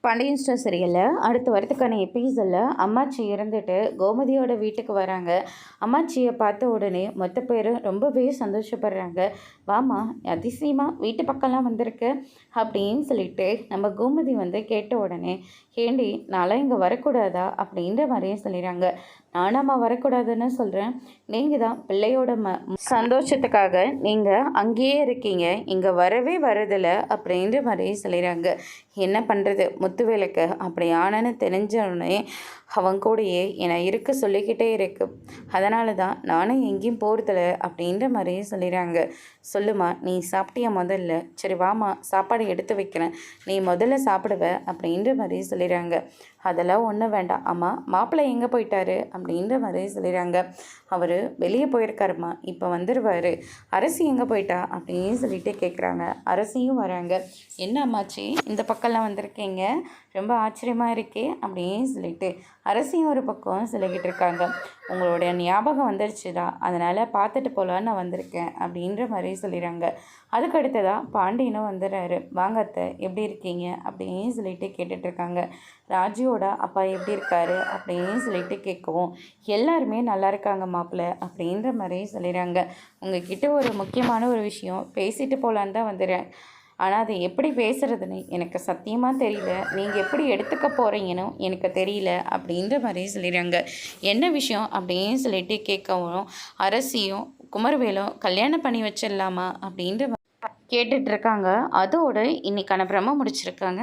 Pandian store சீரியலில் அடுத்து வரதுக்கான எபிசோடில் அம்மாச்சி இறந்துட்டு கோமதியோட வீட்டுக்கு வராங்க. அம்மாச்சியை பார்த்த உடனே மொத்த பேரும் ரொம்பவே சந்தோஷப்படுறாங்க. வாமா, அதிசயமாக வீட்டு பக்கம்லாம் வந்திருக்கு அப்படின்னு சொல்லிட்டு நம்ம கோமதி கேட்ட உடனே, ஏண்டி நான்லாம் இங்கே வரக்கூடாதா அப்படின்ற மாதிரியும் சொல்லிடுறாங்க. நானாம்மா வரக்கூடாதுன்னு சொல்கிறேன், நீங்கள் தான் பிள்ளையோட சந்தோஷத்துக்காக நீங்கள் அங்கேயே இருக்கீங்க, இங்கே வரவே வரதில்லை அப்படின்ற மாதிரியும் சொல்லிடுறாங்க. என்ன பண்ணுறது, முத்துவேலுக்கு அப்படி ஆனன்னு தெரிஞ்சோடனே அவன் கூடயே என்னை இருக்க சொல்லிக்கிட்டே இருக்கு, அதனால தான் நானும் எங்கேயும் போகிறதில்ல அப்படின்ற மாதிரியும் சொல்லிடுறாங்க. சொல்லுமா, நீ சாப்பிட்டியா முதல்ல? சரி வாமா, சாப்பாடு எடுத்து வைக்கிறேன், நீ முதல்ல சாப்பிடுவ அப்படின்ற மாதிரியும் சொல்லிடுறாங்க. அதெல்லாம் ஒன்றும் வேண்டாம் அம்மா, மாப்பிள்ளை எங்கே போயிட்டாரு அப்படின்ற மாதிரி சொல்லிடுறாங்க. அவர் வெளியே போயிருக்காருமா, இப்போ வந்துடுவார். அரசி எங்கே போயிட்டா அப்படின்னு சொல்லிட்டு கேட்குறாங்க. அரசியும் வராங்க. என்ன அம்மாச்சி இந்த பக்கம்லாம் வந்திருக்கீங்க, ரொம்ப ஆச்சரியமாக இருக்கே அப்படின்னு சொல்லிட்டு அரசியும் ஒரு பக்கம் சொல்லிக்கிட்டு இருக்காங்க. உங்களுடைய ஞாபகம் வந்துருச்சுதா, அதனால் பார்த்துட்டு போகலான்னு நான் வந்திருக்கேன் அப்படின்ற மாதிரி சொல்லிடுறாங்க. அதுக்கு அடுத்ததாக பாண்டியனும் வந்துடுறாரு. வாங்கத்தை எப்படி இருக்கீங்க அப்படின்னு சொல்லிட்டு கேட்டுட்ருக்காங்க. ராஜுவோட அப்பா எப்படி இருக்காரு அப்படின்னு சொல்லிட்டு கேட்கவும், எல்லாருமே நல்லா இருக்காங்க மாப்பிள்ளை அப்படின்ற மாதிரி சொல்லிடுறாங்க. உங்ககிட்ட ஒரு முக்கியமான ஒரு விஷயம் பேசிட்டு போகலான்னு தான் வந்துடுறேன், ஆனால் அதை எப்படி பேசுகிறதுன்னு எனக்கு சத்தியமாக தெரியல, நீங்கள் எப்படி எடுத்துக்க போகிறீங்கன்னு எனக்கு தெரியல அப்படின்ற மாதிரி சொல்லிடுறாங்க. என்ன விஷயம் அப்படின்னு சொல்லிட்டு கேட்கவும், அரசியும் குமரவேலும் கல்யாணம் பண்ணி வச்சிடலாமா அப்படின்ற கேட்டுட்ருக்காங்க. அதோடு இன்றைக்கான பிரம்ம முடிச்சிருக்காங்க.